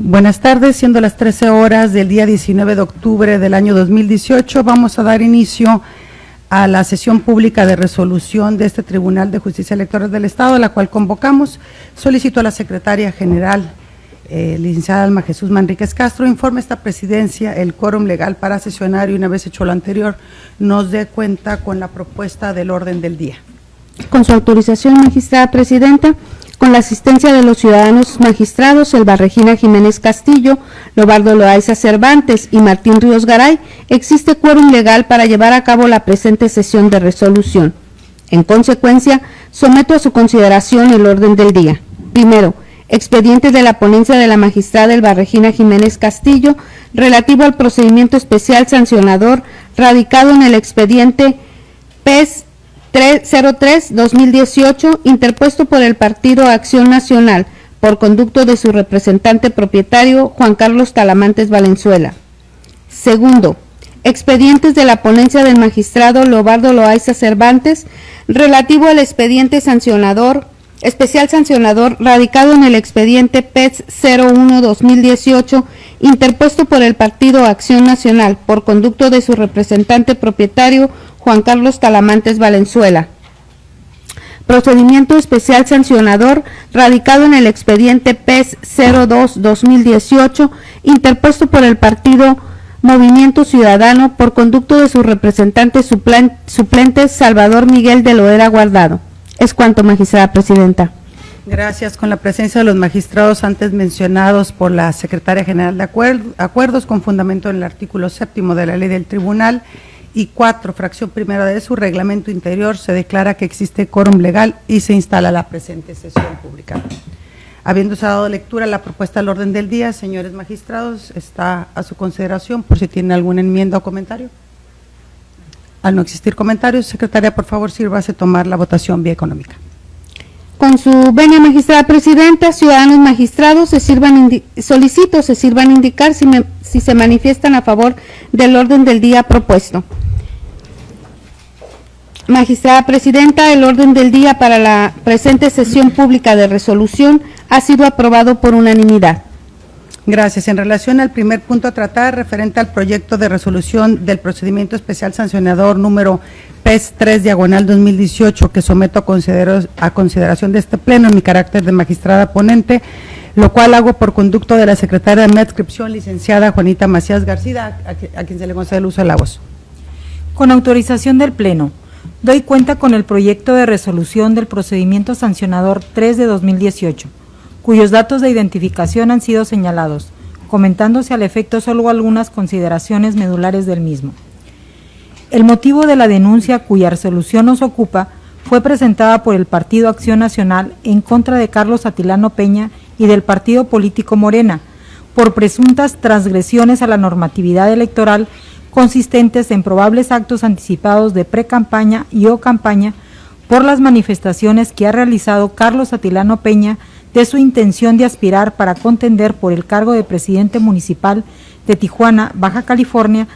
Buenas tardes, siendo las 13 horas del día 19 de octubre del año 2018, vamos a dar inicio a la sesión pública de resolución de este Tribunal de Justicia Electoral del Estado, la cual convocamos. Solicito a la Secretaria General, licenciada Alma Jesús Manríquez Castro, informe esta presidencia el quórum legal para sesionar y una vez hecho lo anterior, nos dé cuenta con la propuesta del orden del día. Con su autorización, magistrada presidenta, con la asistencia de los ciudadanos magistrados Elba Regina Jiménez Castillo, Lobardo Loaiza Cervantes y Martín Ríos Garay, existe quórum legal para llevar a cabo la presente sesión de resolución. En consecuencia, someto a su consideración el orden del día. Primero, expediente de la ponencia de la magistrada Elba Regina Jiménez Castillo relativo al procedimiento especial sancionador radicado en el expediente PES 03-2018, interpuesto por el Partido Acción Nacional, por conducto de su representante propietario, Juan Carlos Talamantes Valenzuela. Segundo, expedientes de la ponencia del magistrado Lobardo Loaiza Cervantes, relativo al expediente especial sancionador, radicado en el expediente PES 01-2018, interpuesto por el Partido Acción Nacional, por conducto de su representante propietario, Juan Carlos Talamantes Valenzuela. Procedimiento especial sancionador radicado en el expediente PES 02-2018, interpuesto por el Partido Movimiento Ciudadano, por conducto de su representante suplente Salvador Miguel de Loera Guardado. Es cuanto, magistrada presidenta. Gracias. Con la presencia de los magistrados antes mencionados por la Secretaria General de Acuerdos, con fundamento en el artículo 7º de la Ley del Tribunal, y 4, fracción primera de su reglamento interior, se declara que existe quórum legal y se instala la presente sesión pública. Habiéndose dado lectura a la propuesta al orden del día, señores magistrados, está a su consideración por si tienen alguna enmienda o comentario. Al no existir comentarios, secretaria, por favor, sírvase tomar la votación vía económica. Con su venia, magistrada presidenta, ciudadanos magistrados, solicito se sirvan indicar si se manifiestan a favor del orden del día propuesto. Magistrada presidenta, el orden del día para la presente sesión pública de resolución ha sido aprobado por unanimidad. Gracias. En relación al primer punto a tratar, referente al proyecto de resolución del procedimiento especial sancionador número PES 3/2018, que someto a consideración de este pleno en mi carácter de magistrada ponente, lo cual hago por conducto de la secretaria de mi adscripción, licenciada Juanita Macías García, a quien se le concede el uso de la voz. Con autorización del Pleno, doy cuenta con el proyecto de resolución del procedimiento sancionador 3/2018, cuyos datos de identificación han sido señalados, comentándose al efecto solo algunas consideraciones medulares del mismo. El motivo de la denuncia cuya resolución nos ocupa fue presentada por el Partido Acción Nacional en contra de Carlos Atilano Peña y del partido político Morena, por presuntas transgresiones a la normatividad electoral consistentes en probables actos anticipados de precampaña y o campaña por las manifestaciones que ha realizado Carlos Atilano Peña de su intención de aspirar para contender por el cargo de presidente municipal de Tijuana, Baja California,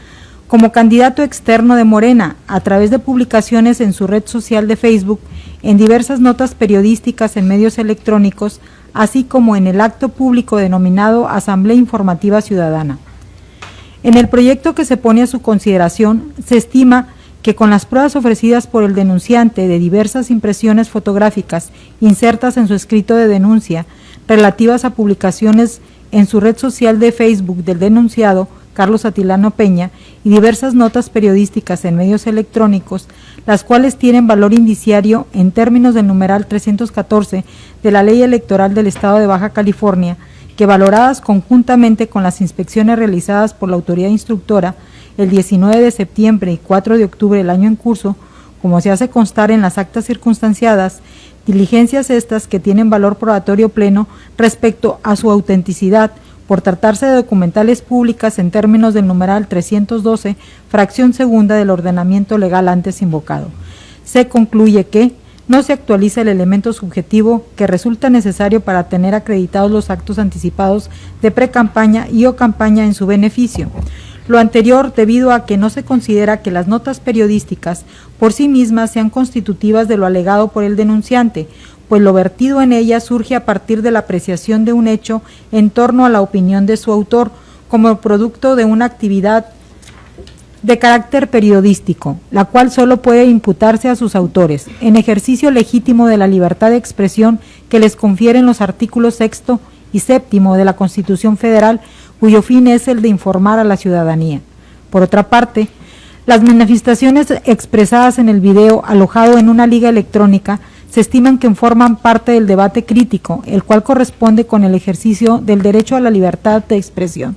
como candidato externo de Morena, a través de publicaciones en su red social de Facebook, en diversas notas periodísticas en medios electrónicos, así como en el acto público denominado Asamblea Informativa Ciudadana. En el proyecto que se pone a su consideración, se estima que con las pruebas ofrecidas por el denunciante de diversas impresiones fotográficas insertas en su escrito de denuncia, relativas a publicaciones en su red social de Facebook del denunciado, Carlos Atilano Peña, y diversas notas periodísticas en medios electrónicos, las cuales tienen valor indiciario en términos del numeral 314 de la Ley Electoral del Estado de Baja California, que valoradas conjuntamente con las inspecciones realizadas por la autoridad instructora el 19 de septiembre y 4 de octubre del año en curso, como se hace constar en las actas circunstanciadas, diligencias estas que tienen valor probatorio pleno respecto a su autenticidad, por tratarse de documentales públicas en términos del numeral 312, fracción segunda del ordenamiento legal antes invocado. Se concluye que no se actualiza el elemento subjetivo que resulta necesario para tener acreditados los actos anticipados de precampaña y o campaña en su beneficio. Lo anterior debido a que no se considera que las notas periodísticas por sí mismas sean constitutivas de lo alegado por el denunciante, pues lo vertido en ella surge a partir de la apreciación de un hecho en torno a la opinión de su autor como producto de una actividad de carácter periodístico, la cual solo puede imputarse a sus autores, en ejercicio legítimo de la libertad de expresión que les confieren los artículos 6º y 7º de la Constitución Federal, cuyo fin es el de informar a la ciudadanía. Por otra parte, las manifestaciones expresadas en el video alojado en una liga electrónica se estiman que forman parte del debate crítico, el cual corresponde con el ejercicio del derecho a la libertad de expresión,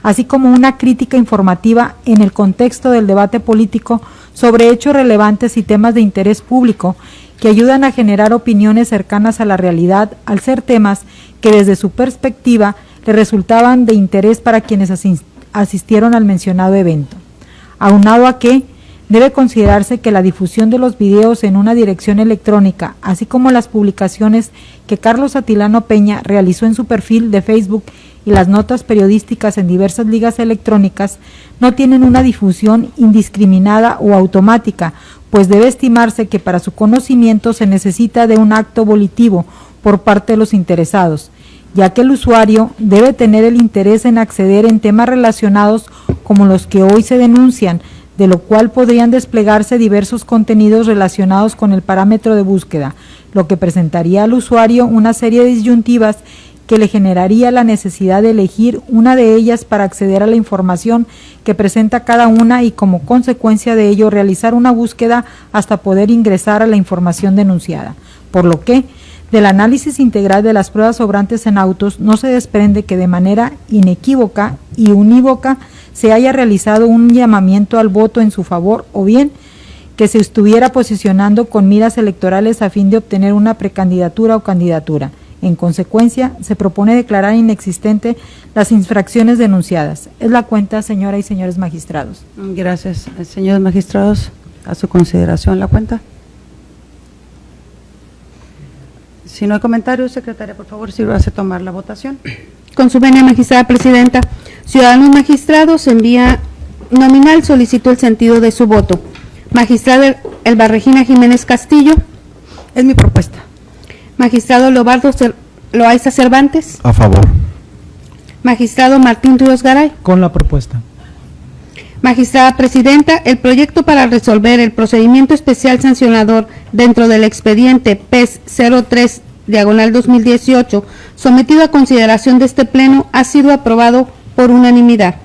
así como una crítica informativa en el contexto del debate político sobre hechos relevantes y temas de interés público que ayudan a generar opiniones cercanas a la realidad al ser temas que desde su perspectiva le resultaban de interés para quienes asistieron al mencionado evento. Aunado a que debe considerarse que la difusión de los videos en una dirección electrónica, así como las publicaciones que Carlos Atilano Peña realizó en su perfil de Facebook y las notas periodísticas en diversas ligas electrónicas, no tienen una difusión indiscriminada o automática, pues debe estimarse que para su conocimiento se necesita de un acto volitivo por parte de los interesados, ya que el usuario debe tener el interés en acceder en temas relacionados como los que hoy se denuncian, de lo cual podrían desplegarse diversos contenidos relacionados con el parámetro de búsqueda, lo que presentaría al usuario una serie de disyuntivas que le generaría la necesidad de elegir una de ellas para acceder a la información que presenta cada una y como consecuencia de ello realizar una búsqueda hasta poder ingresar a la información denunciada, por lo que del análisis integral de las pruebas sobrantes en autos no se desprende que de manera inequívoca y unívoca se haya realizado un llamamiento al voto en su favor o bien que se estuviera posicionando con miras electorales a fin de obtener una precandidatura o candidatura. En consecuencia, se propone declarar inexistente las infracciones denunciadas. Es la cuenta, señora y señores magistrados. Gracias. Señores magistrados, a su consideración la cuenta. Si no hay comentarios, secretaria, por favor, sírvase a tomar la votación. Con su venia, magistrada presidenta, ciudadanos magistrados, envía nominal, solicito el sentido de su voto. Magistrada Elba Regina Jiménez Castillo. Es mi propuesta. Magistrado Loaiza Cervantes. A favor. Magistrado Martín Ríos Garay. Con la propuesta. Magistrada presidenta, el proyecto para resolver el procedimiento especial sancionador dentro del expediente PES 03/2018, sometido a consideración de este pleno, ha sido aprobado por unanimidad.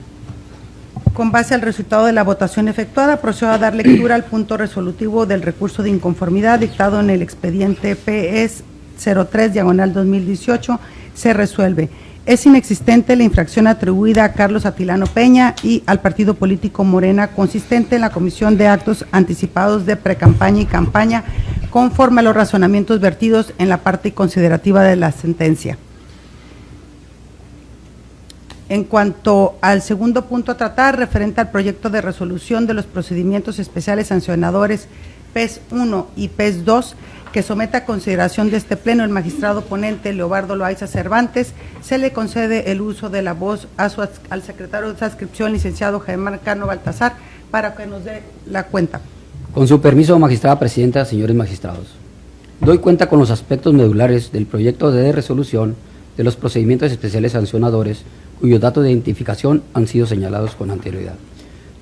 Con base al resultado de la votación efectuada, procedo a dar lectura al punto resolutivo del recurso de inconformidad dictado en el expediente PS 03/2018. Se resuelve. Es inexistente la infracción atribuida a Carlos Atilano Peña y al partido político Morena, consistente en la comisión de actos anticipados de precampaña y campaña, conforme a los razonamientos vertidos en la parte considerativa de la sentencia. En cuanto al segundo punto a tratar, referente al proyecto de resolución de los procedimientos especiales sancionadores PES 1 y PES 2, que somete a consideración de este pleno el magistrado ponente Leobardo Loaiza Cervantes, se le concede el uso de la voz al secretario de adscripción, licenciado Germán Cano Baltasar, para que nos dé la cuenta. Con su permiso, magistrada presidenta, señores magistrados, doy cuenta con los aspectos medulares del proyecto de resolución de los procedimientos especiales sancionadores cuyos datos de identificación han sido señalados con anterioridad,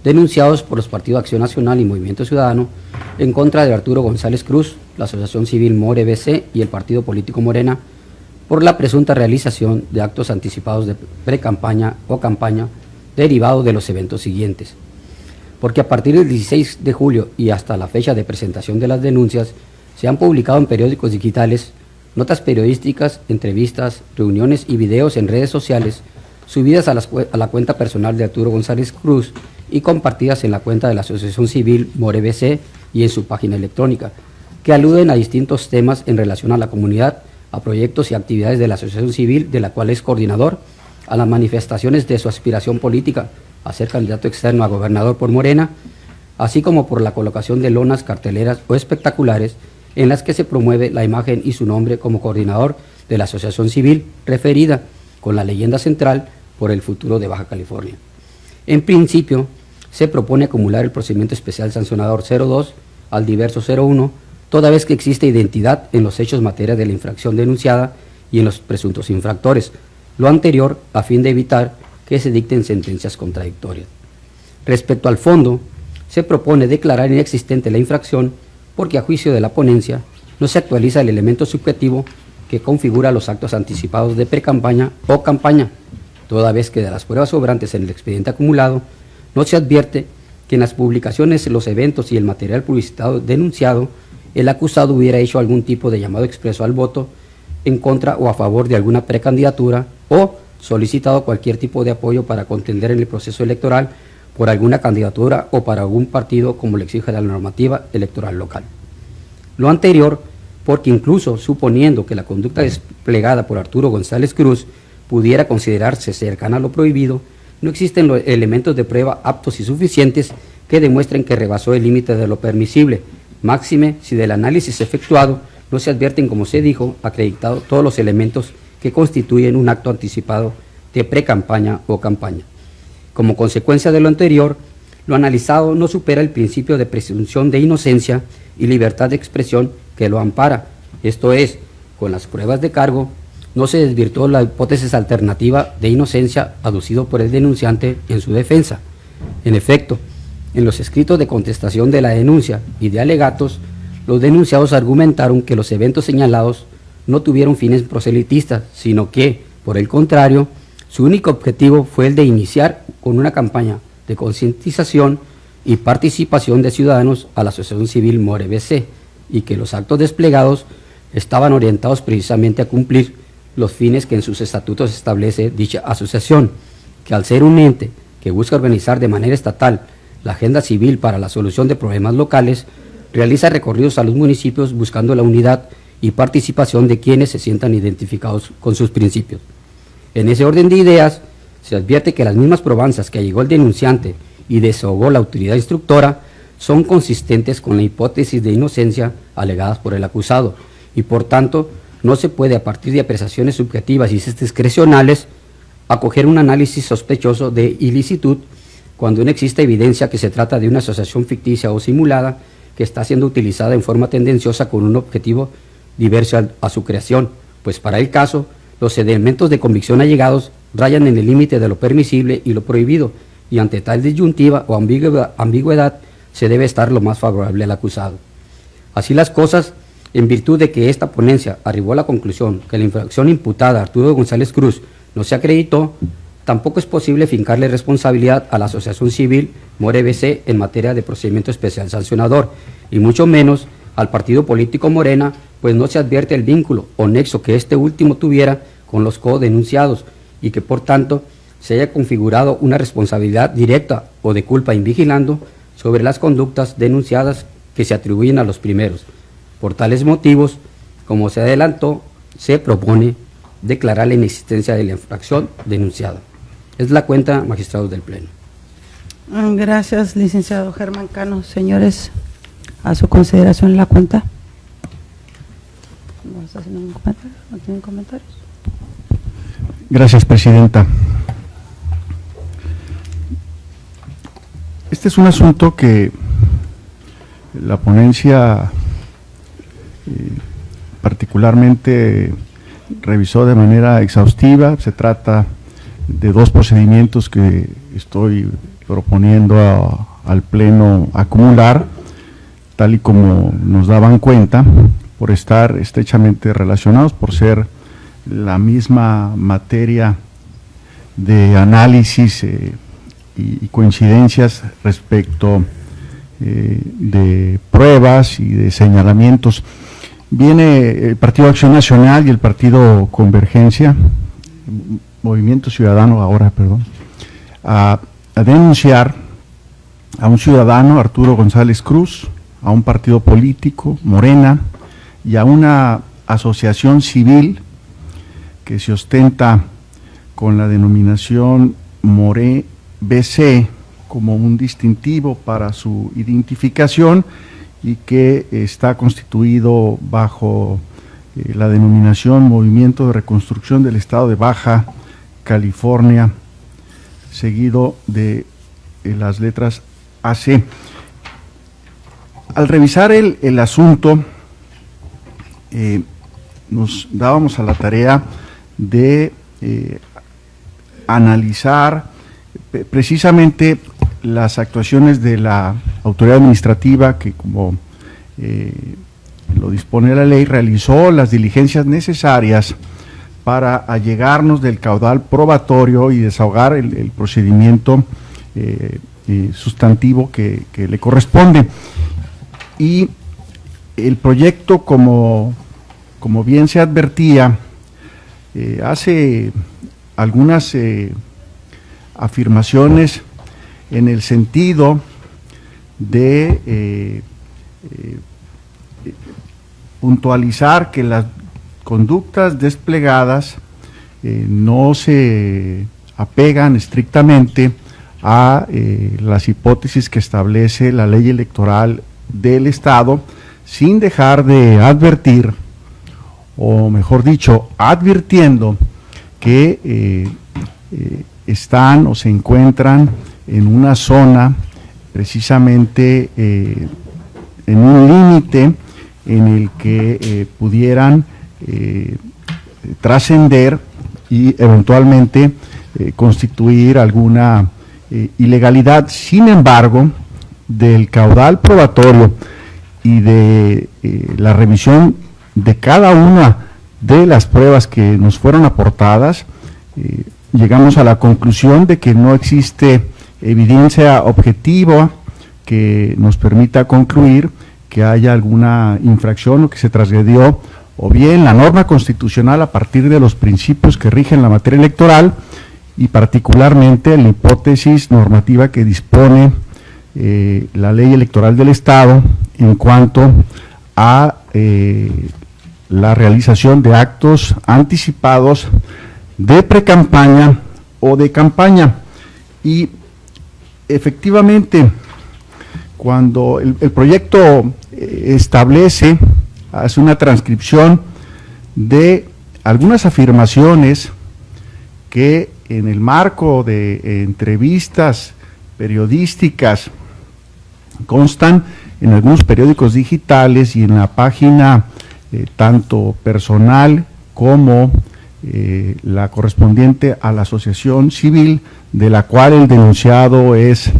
denunciados por los partidos Acción Nacional y Movimiento Ciudadano en contra de Arturo González Cruz, la Asociación Civil More BC y el partido político Morena por la presunta realización de actos anticipados de precampaña o campaña derivados de los eventos siguientes. Porque a partir del 16 de julio y hasta la fecha de presentación de las denuncias se han publicado en periódicos digitales, notas periodísticas, entrevistas, reuniones y videos en redes sociales subidas a la cuenta personal de Arturo González Cruz y compartidas en la cuenta de la Asociación Civil More BC y en su página electrónica, que aluden a distintos temas en relación a la comunidad, a proyectos y actividades de la Asociación Civil, de la cual es coordinador, a las manifestaciones de su aspiración política, a ser candidato externo a gobernador por Morena, así como por la colocación de lonas, carteleras o espectaculares en las que se promueve la imagen y su nombre como coordinador de la Asociación Civil referida con la leyenda central por el futuro de Baja California. En principio, se propone acumular el procedimiento especial sancionador 02 al diverso 01 toda vez que existe identidad en los hechos materia de la infracción denunciada y en los presuntos infractores. Lo anterior a fin de evitar que se dicten sentencias contradictorias. Respecto al fondo, se propone declarar inexistente la infracción porque a juicio de la ponencia no se actualiza el elemento subjetivo que configura los actos anticipados de precampaña o campaña, toda vez que de las pruebas sobrantes en el expediente acumulado no se advierte que en las publicaciones, los eventos y el material publicitado denunciado, el acusado hubiera hecho algún tipo de llamado expreso al voto en contra o a favor de alguna precandidatura o solicitado cualquier tipo de apoyo para contender en el proceso electoral por alguna candidatura o para algún partido como le exige la normativa electoral local. Lo anterior, porque incluso suponiendo que la conducta desplegada por Arturo González Cruz pudiera considerarse cercana a lo prohibido, no existen los elementos de prueba aptos y suficientes que demuestren que rebasó el límite de lo permisible, máxime si del análisis efectuado no se advierten, como se dijo, acreditado todos los elementos que constituyen un acto anticipado de precampaña o campaña. Como consecuencia de lo anterior, lo analizado no supera el principio de presunción de inocencia y libertad de expresión que lo ampara, esto es, con las pruebas de cargo, no se desvirtuó la hipótesis alternativa de inocencia aducido por el denunciante en su defensa. En efecto, en los escritos de contestación de la denuncia y de alegatos, los denunciados argumentaron que los eventos señalados no tuvieron fines proselitistas, sino que, por el contrario, su único objetivo fue el de iniciar con una campaña de concientización y participación de ciudadanos a la Asociación Civil More BC, y que los actos desplegados estaban orientados precisamente a cumplir los fines que en sus estatutos establece dicha asociación, que al ser un ente que busca organizar de manera estatal la agenda civil para la solución de problemas locales, realiza recorridos a los municipios buscando la unidad y participación de quienes se sientan identificados con sus principios. En ese orden de ideas, se advierte que las mismas probanzas que allegó el denunciante y desahogó la autoridad instructora son consistentes con la hipótesis de inocencia alegadas por el acusado, y por tanto no se puede, a partir de apreciaciones subjetivas y discrecionales, acoger un análisis sospechoso de ilicitud cuando no existe evidencia que se trata de una asociación ficticia o simulada que está siendo utilizada en forma tendenciosa con un objetivo diverso a su creación, pues para el caso, los elementos de convicción allegados rayan en el límite de lo permisible y lo prohibido, y ante tal disyuntiva o ambigüedad se debe estar lo más favorable al acusado. Así las cosas, en virtud de que esta ponencia arribó a la conclusión que la infracción imputada a Arturo González Cruz no se acreditó, tampoco es posible fincarle responsabilidad a la Asociación Civil More BC en materia de procedimiento especial sancionador, y mucho menos al partido político Morena, pues no se advierte el vínculo o nexo que este último tuviera con los codenunciados, y que por tanto se haya configurado una responsabilidad directa o de culpa invigilando sobre las conductas denunciadas que se atribuyen a los primeros. Por tales motivos, como se adelantó, se propone declarar la inexistencia de la infracción denunciada. Es la cuenta, magistrados del Pleno. Gracias, licenciado Germán Cano. Señores, a su consideración la cuenta. ¿No está haciendo ningún comentario? ¿No tienen comentarios? Gracias, presidenta. Este es un asunto que la ponencia particularmente revisó de manera exhaustiva. Se trata de dos procedimientos que estoy proponiendo al Pleno acumular, tal y como nos daban cuenta, por estar estrechamente relacionados, por ser la misma materia de análisis y coincidencias respecto de pruebas y de señalamientos. Viene el Partido Acción Nacional y el Partido Convergencia, Movimiento Ciudadano ahora, perdón, a denunciar a un ciudadano, Arturo González Cruz, a un partido político, Morena, y a una asociación civil que se ostenta con la denominación More BC como un distintivo para su identificación, y que está constituido bajo la denominación Movimiento de Reconstrucción del Estado de Baja California, seguido de las letras AC. Al revisar el asunto, nos dábamos a la tarea de analizar precisamente las actuaciones de la autoridad administrativa que, como lo dispone la ley, realizó las diligencias necesarias para allegarnos del caudal probatorio y desahogar el procedimiento sustantivo que le corresponde. Y el proyecto, como bien se advertía, hace algunas afirmaciones en el sentido de puntualizar que las conductas desplegadas no se apegan estrictamente a las hipótesis que establece la ley electoral del Estado, sin dejar de advertir, o mejor dicho, advirtiendo que están o se encuentran en una zona precisamente en un límite en el que pudieran trascender y eventualmente constituir alguna ilegalidad. Sin embargo, del caudal probatorio y de la revisión de cada una de las pruebas que nos fueron aportadas, llegamos a la conclusión de que no existe evidencia objetiva que nos permita concluir que haya alguna infracción o que se transgredió o bien la norma constitucional a partir de los principios que rigen la materia electoral y particularmente la hipótesis normativa que dispone la ley electoral del Estado en cuanto a la realización de actos anticipados de precampaña o de campaña. Y efectivamente, cuando el proyecto establece, hace una transcripción de algunas afirmaciones que en el marco de entrevistas periodísticas constan en algunos periódicos digitales y en la página tanto personal como la correspondiente a la asociación civil, de la cual el denunciado es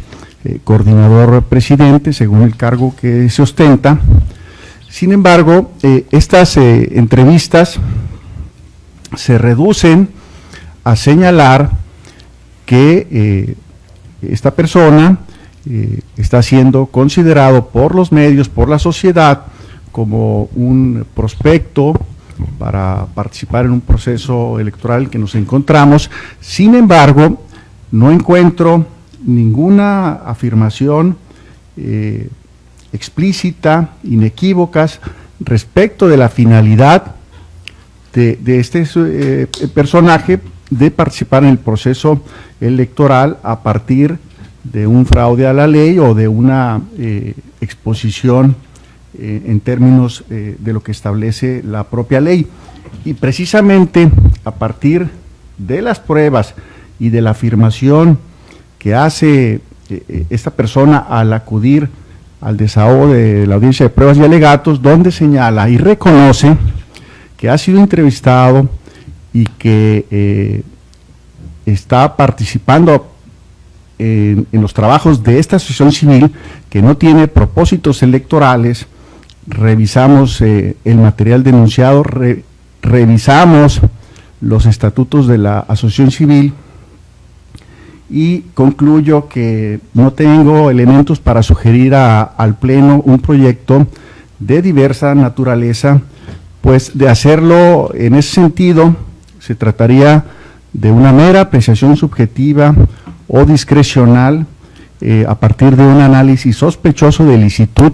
coordinador presidente, según el cargo que se ostenta. Sin embargo, estas entrevistas se reducen a señalar que esta persona está siendo considerado por los medios, por la sociedad, como un prospecto para participar en un proceso electoral que nos encontramos. Sin embargo, no encuentro ninguna afirmación explícita, inequívocas, respecto de la finalidad de este personaje de participar en el proceso electoral a partir de un fraude a la ley o de una exposición en términos de lo que establece la propia ley. Y precisamente a partir de las pruebas y de la afirmación que hace esta persona al acudir al desahogo de la audiencia de pruebas y alegatos, donde señala y reconoce que ha sido entrevistado y que está participando en los trabajos de esta asociación civil, que no tiene propósitos electorales. Revisamos el material denunciado, revisamos los estatutos de la asociación civil y concluyo que no tengo elementos para sugerir al Pleno un proyecto de diversa naturaleza, pues de hacerlo en ese sentido se trataría de una mera apreciación subjetiva o discrecional a partir de un análisis sospechoso de ilicitud,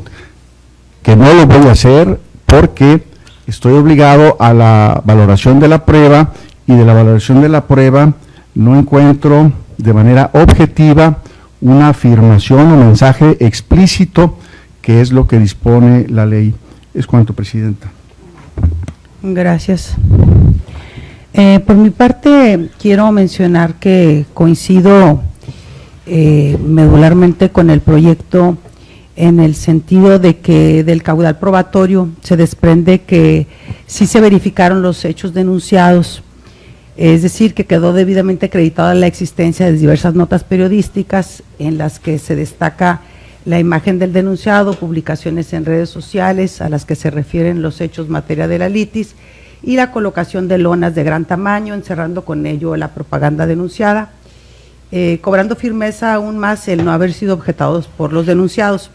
que no lo voy a hacer porque estoy obligado a la valoración de la prueba, y de la valoración de la prueba no encuentro de manera objetiva una afirmación o mensaje explícito, que es lo que dispone la ley. Es cuanto, Presidenta. Gracias. Por mi parte, quiero mencionar que coincido medularmente con el proyecto en el sentido de que del caudal probatorio se desprende que sí se verificaron los hechos denunciados, es decir, que quedó debidamente acreditada la existencia de diversas notas periodísticas en las que se destaca la imagen del denunciado, publicaciones en redes sociales a las que se refieren los hechos en materia de la litis y la colocación de lonas de gran tamaño, encerrando con ello la propaganda denunciada, cobrando firmeza aún más el no haber sido objetados por los denunciados.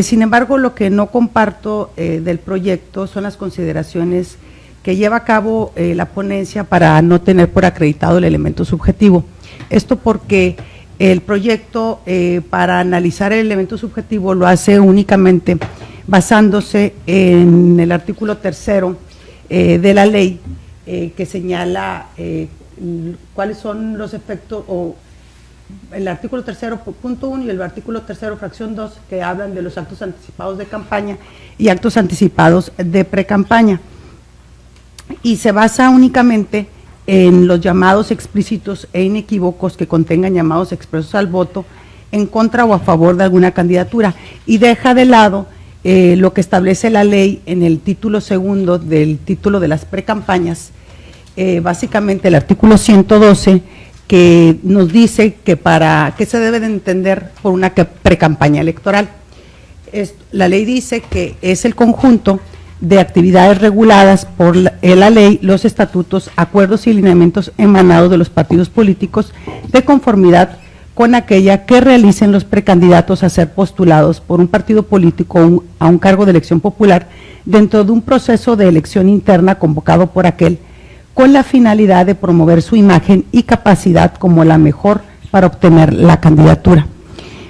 Sin embargo, lo que no comparto del proyecto son las consideraciones que lleva a cabo la ponencia para no tener por acreditado el elemento subjetivo. Esto porque el proyecto, para analizar el elemento subjetivo, lo hace únicamente basándose en el artículo 3º de la ley, que señala cuáles son los efectos, o el artículo 3º punto 1 y el artículo 3º fracción 2, que hablan de los actos anticipados de campaña y actos anticipados de precampaña. Y se basa únicamente en los llamados explícitos e inequívocos que contengan llamados expresos al voto en contra o a favor de alguna candidatura, y deja de lado lo que establece la ley en el título segundo del título de las precampañas, básicamente el artículo 112, que nos dice que para qué se debe de entender por una precampaña electoral. La ley dice que es el conjunto de actividades reguladas por la ley, los estatutos, acuerdos y lineamientos emanados de los partidos políticos de conformidad con aquella que realicen los precandidatos a ser postulados por un partido político a un cargo de elección popular dentro de un proceso de elección interna convocado por aquel, con la finalidad de promover su imagen y capacidad como la mejor para obtener la candidatura.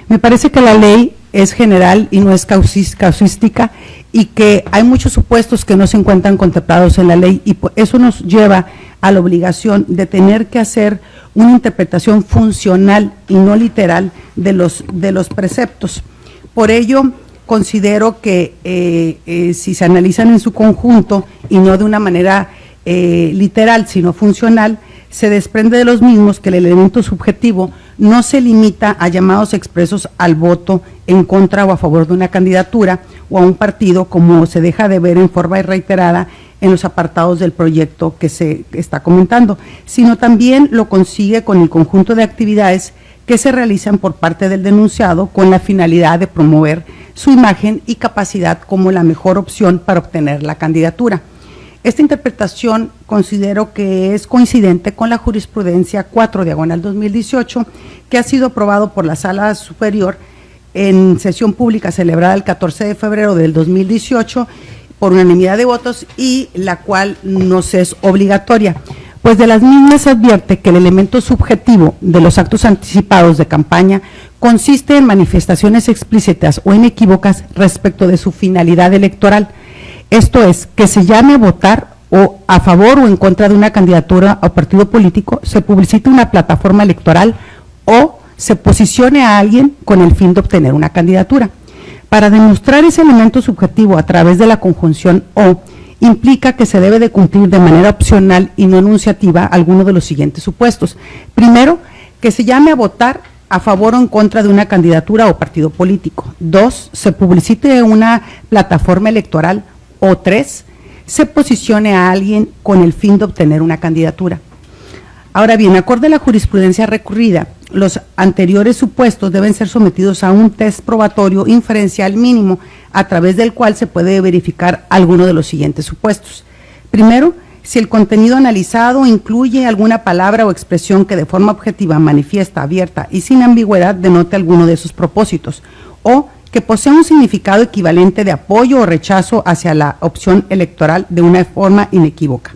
Me parece que la ley es general y no es casuística, y que hay muchos supuestos que no se encuentran contemplados en la ley, y eso nos lleva a la obligación de tener que hacer una interpretación funcional y no literal de los preceptos. Por ello, considero que si se analizan en su conjunto y no de una manera literal, sino funcional, se desprende de los mismos que el elemento subjetivo no se limita a llamados expresos al voto en contra o a favor de una candidatura o a un partido, como se deja de ver en forma reiterada en los apartados del proyecto que se está comentando, sino también lo consigue con el conjunto de actividades que se realizan por parte del denunciado con la finalidad de promover su imagen y capacidad como la mejor opción para obtener la candidatura. Esta interpretación considero que es coincidente con la jurisprudencia 4/2018, que ha sido aprobado por la Sala Superior en sesión pública celebrada el 14 de febrero del 2018 por unanimidad de votos, y la cual nos es obligatoria, pues de las mismas advierte que el elemento subjetivo de los actos anticipados de campaña consiste en manifestaciones explícitas o inequívocas respecto de su finalidad electoral. Esto es, que se llame a votar o a favor o en contra de una candidatura o partido político, se publicite una plataforma electoral o se posicione a alguien con el fin de obtener una candidatura. Para demostrar ese elemento subjetivo a través de la conjunción o, implica que se debe de cumplir de manera opcional y no enunciativa alguno de los siguientes supuestos. Primero, que se llame a votar a favor o en contra de una candidatura o partido político. 2, se publicite una plataforma electoral. O 3, se posicione a alguien con el fin de obtener una candidatura. Ahora bien, acorde a la jurisprudencia recurrida, los anteriores supuestos deben ser sometidos a un test probatorio inferencial mínimo, a través del cual se puede verificar alguno de los siguientes supuestos. Primero, si el contenido analizado incluye alguna palabra o expresión que de forma objetiva, manifiesta, abierta y sin ambigüedad denote alguno de sus propósitos, o que posea un significado equivalente de apoyo o rechazo hacia la opción electoral de una forma inequívoca.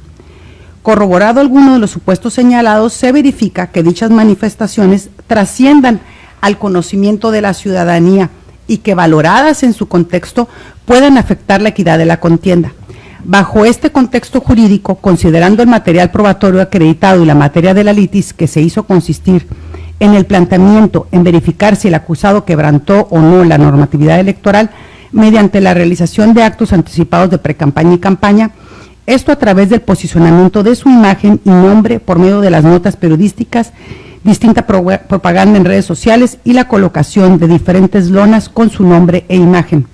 Corroborado alguno de los supuestos señalados, se verifica que dichas manifestaciones trasciendan al conocimiento de la ciudadanía y que, valoradas en su contexto, puedan afectar la equidad de la contienda. Bajo este contexto jurídico, considerando el material probatorio acreditado y la materia de la litis que se hizo consistir en el planteamiento en verificar si el acusado quebrantó o no la normatividad electoral mediante la realización de actos anticipados de precampaña y campaña, esto a través del posicionamiento de su imagen y nombre por medio de las notas periodísticas distinta propaganda en redes sociales y la colocación de diferentes lonas con su nombre e imagen.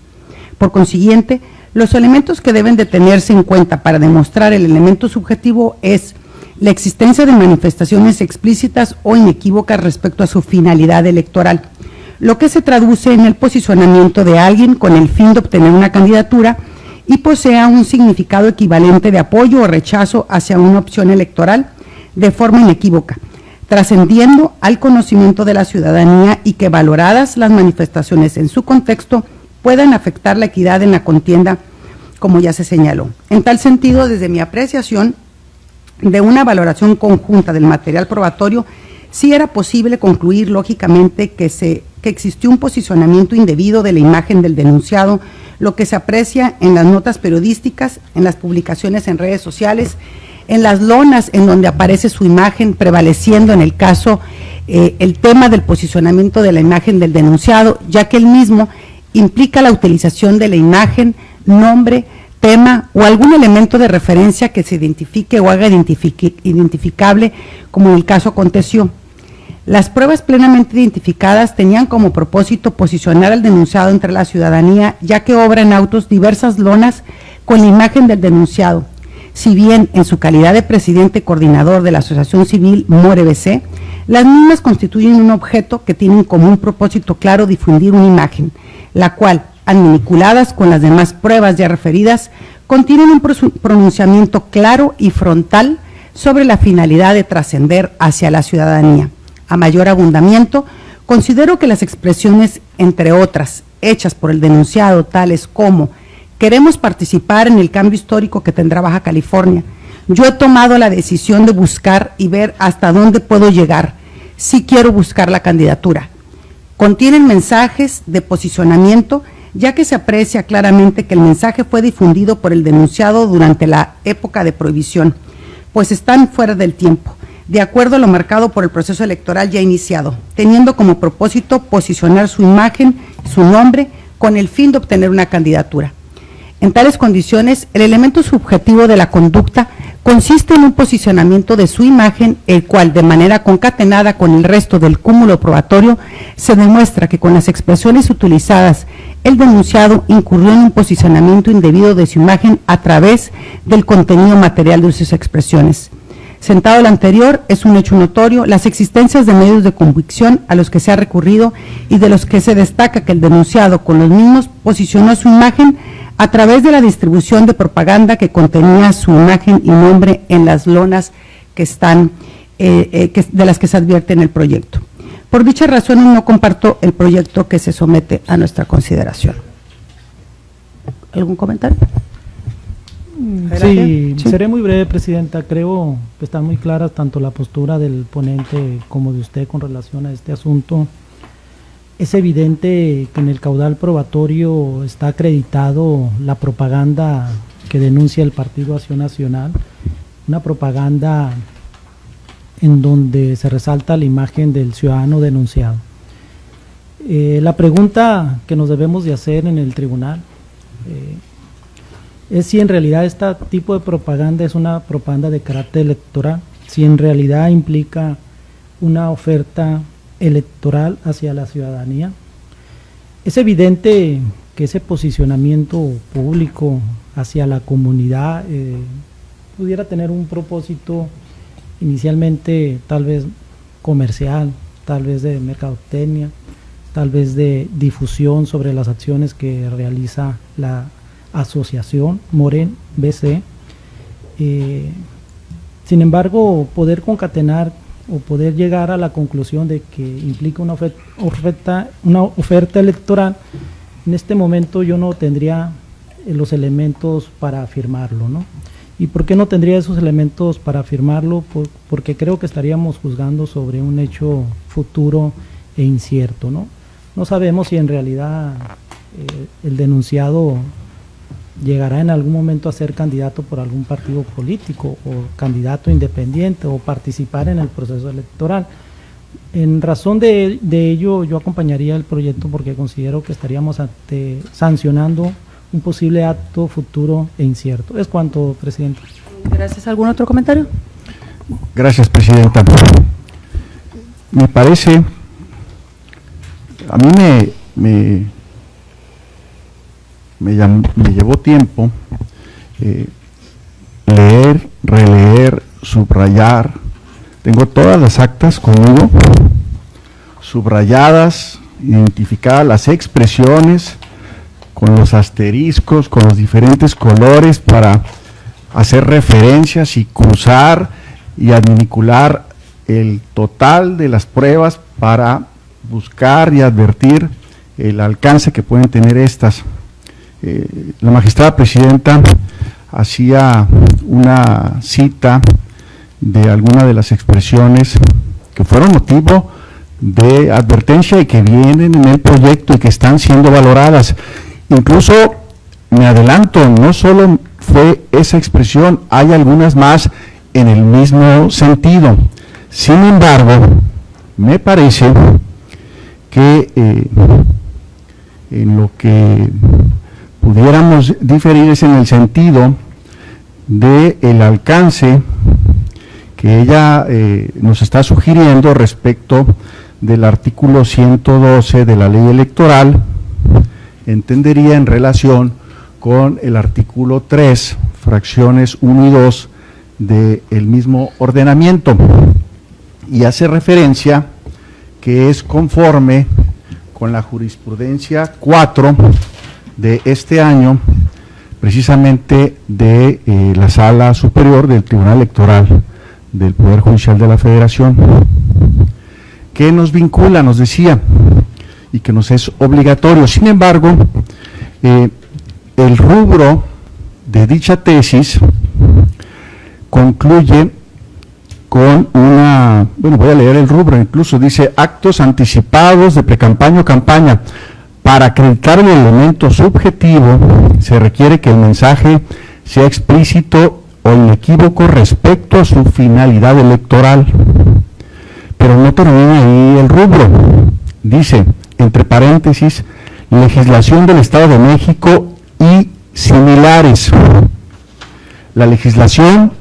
Por consiguiente, los elementos que deben de tenerse en cuenta para demostrar el elemento subjetivo es la existencia de manifestaciones explícitas o inequívocas respecto a su finalidad electoral, lo que se traduce en el posicionamiento de alguien con el fin de obtener una candidatura y posea un significado equivalente de apoyo o rechazo hacia una opción electoral de forma inequívoca, trascendiendo al conocimiento de la ciudadanía y que, valoradas las manifestaciones en su contexto, puedan afectar la equidad en la contienda, como ya se señaló. En tal sentido, desde mi apreciación de una valoración conjunta del material probatorio, sí era posible concluir lógicamente que existió un posicionamiento indebido de la imagen del denunciado, lo que se aprecia en las notas periodísticas, en las publicaciones en redes sociales, en las lonas en donde aparece su imagen, prevaleciendo en el caso el tema del posicionamiento de la imagen del denunciado, ya que el mismo implica la utilización de la imagen, nombre, tema o algún elemento de referencia que se identifique o haga identificable, como en el caso aconteció. Las pruebas plenamente identificadas tenían como propósito posicionar al denunciado entre la ciudadanía, ya que obra en autos diversas lonas con la imagen del denunciado. Si bien en su calidad de presidente coordinador de la Asociación Civil More BC, las mismas constituyen un objeto que tiene como un propósito claro difundir una imagen, la cual, vinculadas con las demás pruebas ya referidas, contienen un pronunciamiento claro y frontal sobre la finalidad de trascender hacia la ciudadanía. A mayor abundamiento, considero que las expresiones, entre otras, hechas por el denunciado, tales como queremos participar en el cambio histórico que tendrá Baja California, yo he tomado la decisión de buscar y ver hasta dónde puedo llegar, si quiero buscar la candidatura, contienen mensajes de posicionamiento, ya que se aprecia claramente que el mensaje fue difundido por el denunciado durante la época de prohibición, pues están fuera del tiempo, de acuerdo a lo marcado por el proceso electoral ya iniciado, teniendo como propósito posicionar su imagen, su nombre, con el fin de obtener una candidatura. En tales condiciones, el elemento subjetivo de la conducta consiste en un posicionamiento de su imagen, el cual, de manera concatenada con el resto del cúmulo probatorio, se demuestra que con las expresiones utilizadas, el denunciado incurrió en un posicionamiento indebido de su imagen a través del contenido material de sus expresiones. Sentado lo anterior, es un hecho notorio las existencias de medios de convicción a los que se ha recurrido y de los que se destaca que el denunciado con los mismos posicionó su imagen a través de la distribución de propaganda que contenía su imagen y nombre en las lonas que están, de las que se advierte en el proyecto. Por dicha razón, no comparto el proyecto que se somete a nuestra consideración. ¿Algún comentario? Sí, seré muy breve, Presidenta. Creo que están muy claras tanto la postura del ponente como de usted con relación a este asunto. Es evidente que en el caudal probatorio está acreditado la propaganda que denuncia el Partido Acción Nacional, una propaganda en donde se resalta la imagen del ciudadano denunciado. La pregunta que nos debemos de hacer en el tribunal es si en realidad este tipo de propaganda es una propaganda de carácter electoral, si en realidad implica una oferta electoral hacia la ciudadanía. Es evidente que ese posicionamiento público hacia la comunidad pudiera tener un propósito inicialmente tal vez comercial, tal vez de mercadotecnia, tal vez de difusión sobre las acciones que realiza la asociación Moren BC. Sin embargo, poder concatenar o poder llegar a la conclusión de que implica una oferta electoral, en este momento yo no tendría los elementos para afirmarlo, ¿no? ¿Y por qué no tendría esos elementos para afirmarlo? Porque creo que estaríamos juzgando sobre un hecho futuro e incierto, ¿no? No sabemos si en realidad el denunciado llegará en algún momento a ser candidato por algún partido político o candidato independiente o participar en el proceso electoral. En razón de ello, yo acompañaría el proyecto porque considero que estaríamos sancionando un posible acto futuro e incierto. Es cuanto, Presidente. Gracias. ¿Algún otro comentario? Gracias, Presidenta. me parece, a mí me llevó tiempo leer, releer, subrayar. Tengo todas las actas conmigo, subrayadas, identificadas las expresiones, con los asteriscos, con los diferentes colores para hacer referencias y cruzar y adminicular el total de las pruebas para buscar y advertir el alcance que pueden tener estas. La magistrada presidenta hacía una cita de alguna de las expresiones que fueron motivo de advertencia y que vienen en el proyecto y que están siendo valoradas. Incluso, me adelanto, no solo fue esa expresión, hay algunas más en el mismo sentido. Sin embargo, me parece que en lo que pudiéramos diferir es en el sentido del alcance que ella nos está sugiriendo respecto del artículo 112 de la ley electoral, entendería en relación con el artículo 3, fracciones 1 y 2 del mismo ordenamiento, y hace referencia que es conforme con la jurisprudencia 4 de este año, precisamente de la Sala Superior del Tribunal Electoral del Poder Judicial de la Federación, que nos vincula, nos decía, y que nos es obligatorio. Sin embargo, el rubro de dicha tesis concluye con una, bueno, voy a leer el rubro, incluso dice: actos anticipados de precampaña o campaña. Para acreditar el elemento subjetivo se requiere que el mensaje sea explícito o inequívoco respecto a su finalidad electoral. Pero no termina ahí el rubro. Dice, entre paréntesis, legislación del Estado de México y similares. La legislación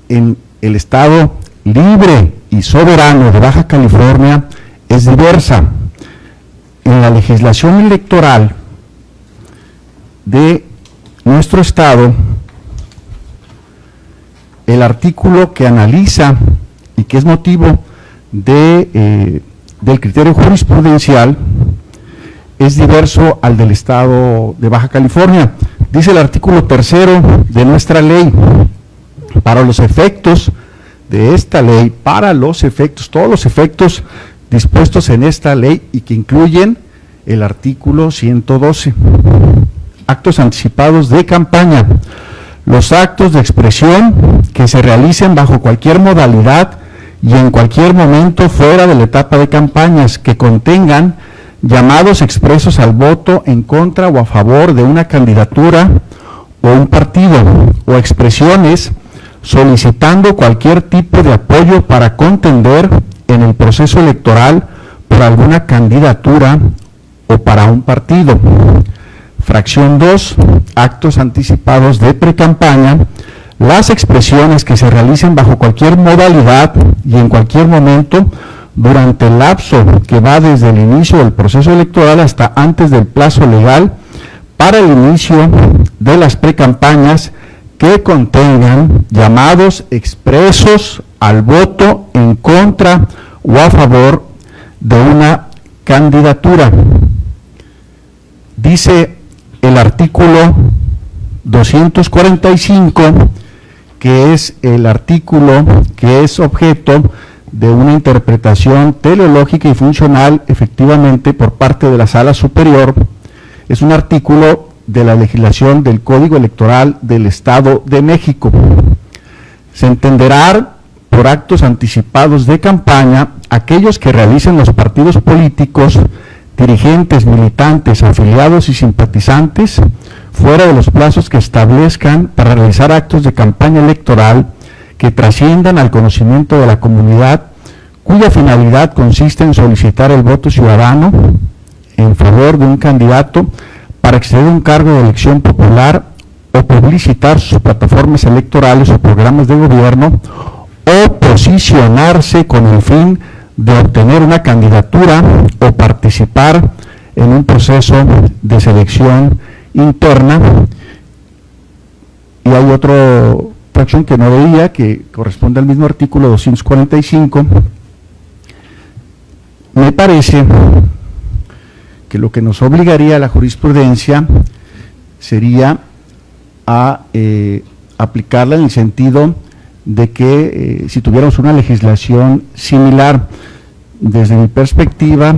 en el Estado libre y soberano de Baja California es diversa. En la legislación electoral de nuestro Estado, el artículo que analiza y que es motivo del criterio jurisprudencial es diverso al del Estado de Baja California. Dice el artículo 3 de nuestra ley: para los efectos de esta ley, para los efectos, todos los efectos dispuestos en esta ley y que incluyen el artículo 112, actos anticipados de campaña. Los actos de expresión que se realicen bajo cualquier modalidad y en cualquier momento fuera de la etapa de campañas, que contengan llamados expresos al voto en contra o a favor de una candidatura o un partido, o expresiones solicitando cualquier tipo de apoyo para contender en el proceso electoral por alguna candidatura o para un partido. Fracción 2, actos anticipados de precampaña. Las expresiones que se realicen bajo cualquier modalidad y en cualquier momento durante el lapso que va desde el inicio del proceso electoral hasta antes del plazo legal para el inicio de las precampañas, que contengan llamados expresos al voto en contra o a favor de una candidatura. Dice el artículo 245, que es el artículo que es objeto de una interpretación teleológica y funcional efectivamente por parte de la Sala Superior. Es un artículo de la legislación del Código Electoral del Estado de México. Se entenderá por actos anticipados de campaña aquellos que realicen los partidos políticos, dirigentes, militantes, afiliados y simpatizantes fuera de los plazos que establezcan para realizar actos de campaña electoral que trasciendan al conocimiento de la comunidad, cuya finalidad consiste en solicitar el voto ciudadano en favor de un candidato para acceder a un cargo de elección popular o publicitar sus plataformas electorales o programas de gobierno, o posicionarse con el fin de obtener una candidatura o participar en un proceso de selección interna. Y hay otra fracción que no veía, que corresponde al mismo artículo 245. Me parece que lo que nos obligaría a la jurisprudencia sería a aplicarla en el sentido de que si tuviéramos una legislación similar, desde mi perspectiva,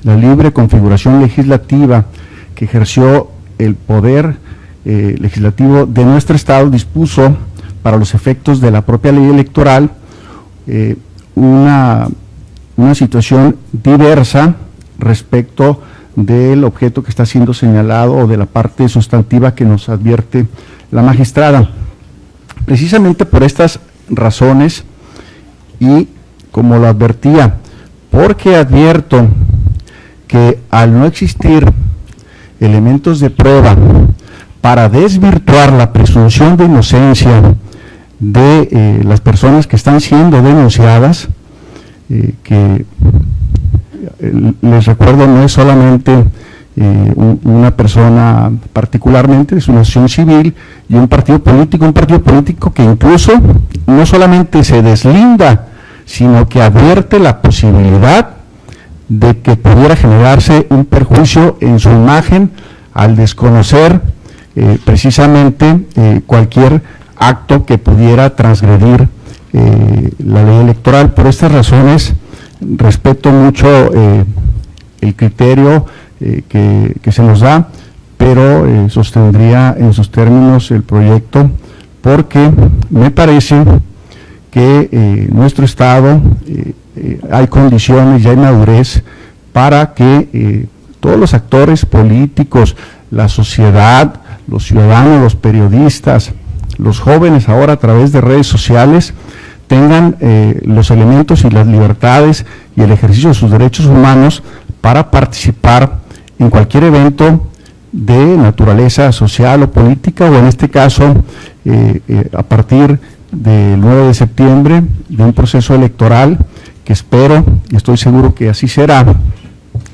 la libre configuración legislativa que ejerció el poder legislativo de nuestro Estado dispuso, para los efectos de la propia ley electoral, una situación diversa respecto del objeto que está siendo señalado o de la parte sustantiva que nos advierte la magistrada. Precisamente por estas razones, y como lo advertía, porque advierto que al no existir elementos de prueba para desvirtuar la presunción de inocencia de las personas que están siendo denunciadas, que les recuerdo no es solamente una persona particularmente, es una asociación civil y un partido político que incluso no solamente se deslinda, sino que advierte la posibilidad de que pudiera generarse un perjuicio en su imagen al desconocer precisamente cualquier acto que pudiera transgredir la ley electoral. Por estas razones respeto mucho el criterio que se nos da, pero sostendría en sus términos el proyecto, porque me parece que nuestro Estado hay condiciones y hay madurez para que todos los actores políticos, la sociedad, los ciudadanos, los periodistas, los jóvenes ahora a través de redes sociales, tengan los elementos y las libertades y el ejercicio de sus derechos humanos para participar en cualquier evento de naturaleza social o política, o en este caso, a partir del 9 de septiembre, de un proceso electoral que espero y estoy seguro que así será,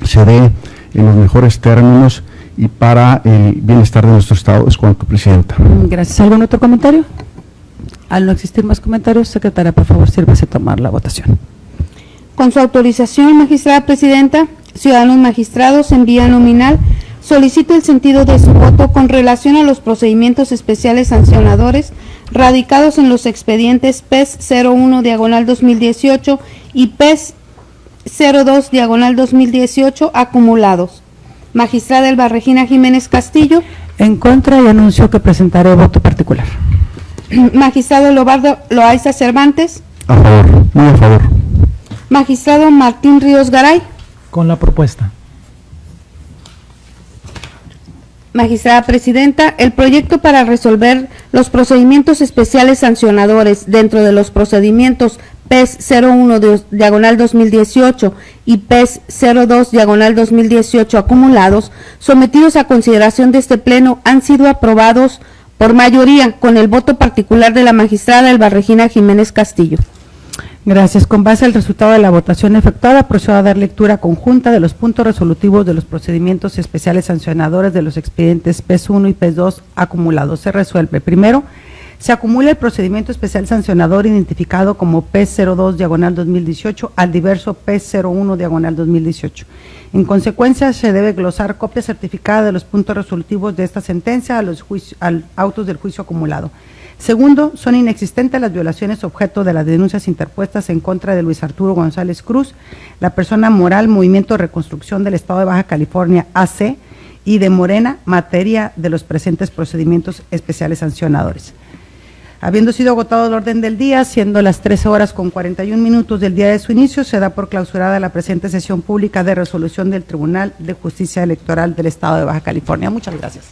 se dé en los mejores términos y para el bienestar de nuestro Estado. Es cuanto, Presidenta. Gracias. ¿Algún otro comentario? Al no existir más comentarios, secretaria, por favor, sírvase a tomar la votación. Con su autorización, magistrada presidenta, ciudadanos magistrados, en vía nominal, solicito el sentido de su voto con relación a los procedimientos especiales sancionadores radicados en los expedientes PES 01/2018 y PES 02/2018 acumulados. Magistrada Elba Regina Jiménez Castillo. En contra, y anuncio que presentaré voto particular. Magistrado Lobardo Loaiza Cervantes. A favor, muy a favor. Magistrado Martín Ríos Garay. Con la propuesta. Magistrada presidenta, el proyecto para resolver los procedimientos especiales sancionadores dentro de los procedimientos PES 01/2018 y PES 02/2018 acumulados, sometidos a consideración de este Pleno, han sido aprobados por mayoría con el voto particular de la magistrada Elba Regina Jiménez Castillo. Gracias. Con base al resultado de la votación efectuada, procedo a dar lectura conjunta de los puntos resolutivos de los procedimientos especiales sancionadores de los expedientes PES 1 y PES 2 acumulados. Se resuelve. Primero, se acumula el procedimiento especial sancionador identificado como PES 02/2018 al diverso PES 01/2018. En consecuencia, se debe glosar copia certificada de los puntos resolutivos de esta sentencia a autos del juicio acumulado. Segundo, son inexistentes las violaciones objeto de las denuncias interpuestas en contra de Luis Arturo González Cruz, la persona moral Movimiento de Reconstrucción del Estado de Baja California AC, y de Morena, materia de los presentes procedimientos especiales sancionadores. Habiendo sido agotado el orden del día, siendo las 13:41 del día de su inicio, se da por clausurada la presente sesión pública de resolución del Tribunal de Justicia Electoral del Estado de Baja California. Muchas gracias.